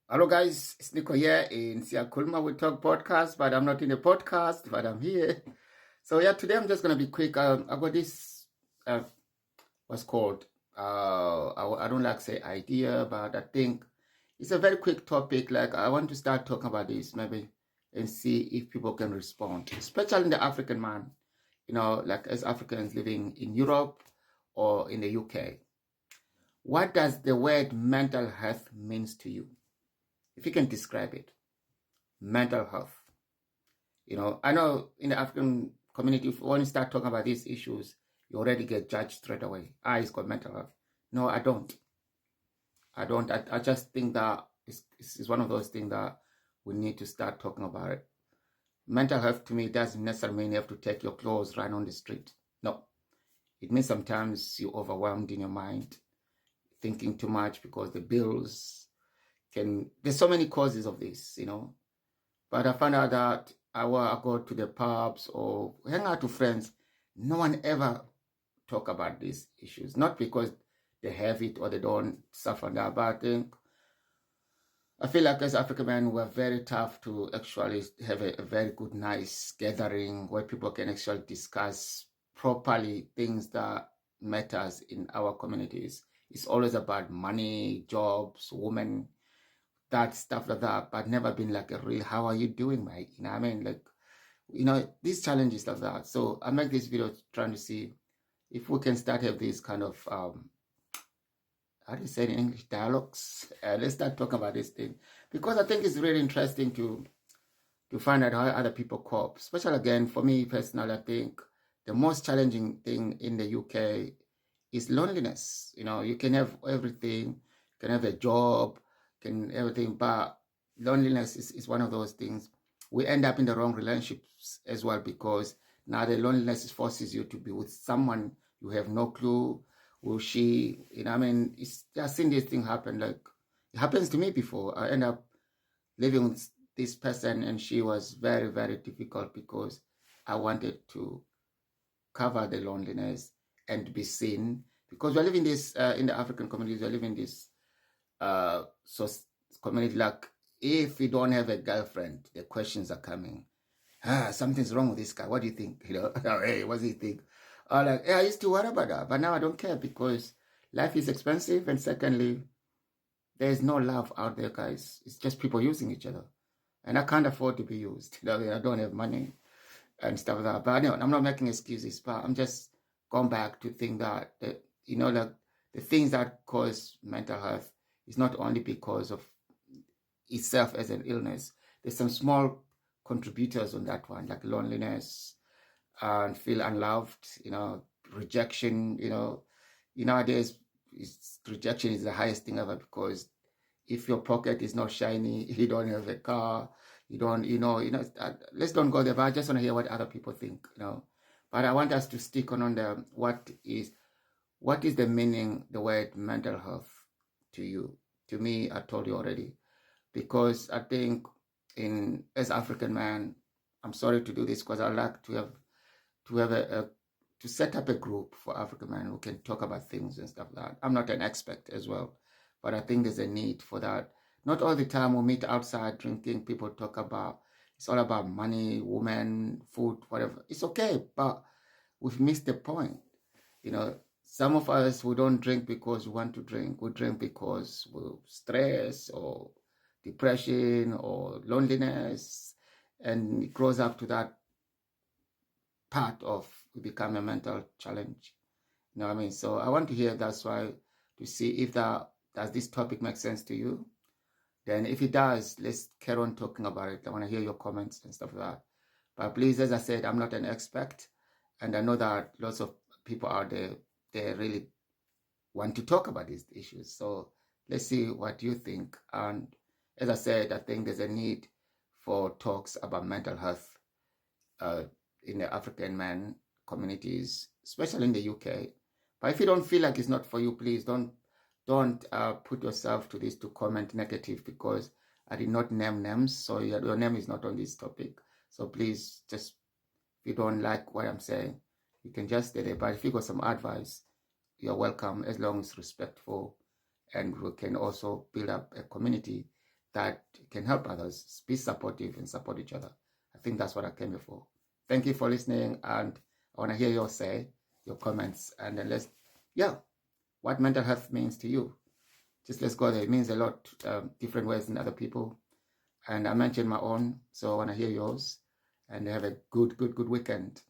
Hello, guys. It's Nico here in Siakulma We Talk podcast, but I'm not in the podcast, but I'm here. So, yeah, today I'm just going to be quick. I got this, what's called, I don't like say idea, but I think it's a very quick topic. Like, I want to start talking about this maybe and see if people can respond, especially in the African man, like as Africans living in Europe or in the UK. What does the word mental health means to you? If you can describe it. Mental health. I know in the African community, when you start talking about these issues, you already get judged straight away. It's got mental health. No, I don't. I just think that it's one of those things that we need to start talking about it. Mental health to me doesn't necessarily mean you have to take your clothes, run on the street. No. It means sometimes you're overwhelmed in your mind, thinking too much because the bills there's so many causes of this, But I found out that I go to the pubs or hang out with friends. No one ever talk about these issues. Not because they have it or they don't suffer that, but I feel like as African men, we're very tough to actually have a very good, nice gathering where people can actually discuss properly things that matters in our communities. It's always about money, jobs, women, that stuff like that, but never been like a real, how are you doing, mate? You know what I mean? Like, these challenges like that. So I make this video trying to see if we can start have these kind of, how do you say it in English, dialogues? Let's start talking about this thing. Because I think it's really interesting to find out how other people cope. Especially again, for me personally, I think the most challenging thing in the UK is loneliness. You can have everything, you can have a job, can everything, but loneliness is one of those things. We end up in the wrong relationships as well because now the loneliness forces you to be with someone you have no clue who she, it's just seen this thing happen. Like, it happens to me before. I end up living with this person and she was very, very difficult because I wanted to cover the loneliness and be seen because we're living this in the African communities, we're living this so community, like if you don't have a girlfriend, the questions are coming. Something's wrong with this guy. What do you think? Hey, what do you think? Like, hey, I used to worry about that, but now I don't care because life is expensive, and secondly, there is no love out there, guys. It's just people using each other, and I can't afford to be used. I don't have money and stuff like that. But anyway, I'm not making excuses, but I'm just going back to think that, like the things that cause mental health is not only because of itself as an illness. There's some small contributors on that one, like loneliness and feel unloved, rejection, nowadays rejection is the highest thing ever because if your pocket is not shiny, you don't have a car, you don't, let's don't go there, but I just want to hear what other people think, But I want us to stick on the what is the meaning, the word mental health to you. To me, I told you already, because I think as African man, I'm sorry to do this because I like to have to set up a group for African men who can talk about things and stuff like that. I'm not an expert as well, but I think there's a need for that. Not all the time we meet outside drinking, people talk about, it's all about money, women, food, whatever. It's okay, but we've missed the point. Some of us, we don't drink because we want to drink. We drink because we're stressed or depression or loneliness, and it grows up to that part of become a mental challenge. You know what I mean? So I want to hear, that's why, to see if does this topic make sense to you? Then if it does, let's carry on talking about it. I want to hear your comments and stuff like that. But please, as I said, I'm not an expert, and I know that lots of people out there, they really want to talk about these issues. So let's see what you think. And as I said, I think there's a need for talks about mental health in the African man communities, especially in the UK. But if you don't feel like it's not for you, please don't put yourself to this to comment negative, because I did not name names, so your name is not on this topic. So please, just if you don't like what I'm saying, you can just stay there. But if you got some advice, you're welcome, as long as respectful, and we can also build up a community that can help others, be supportive and support each other. I think that's what I came here for. Thank you for listening, and I want to hear your say, your comments, and then what mental health means to you. Just let's go there. It means a lot, different ways than other people. And I mentioned my own, so I want to hear yours. And have a good weekend.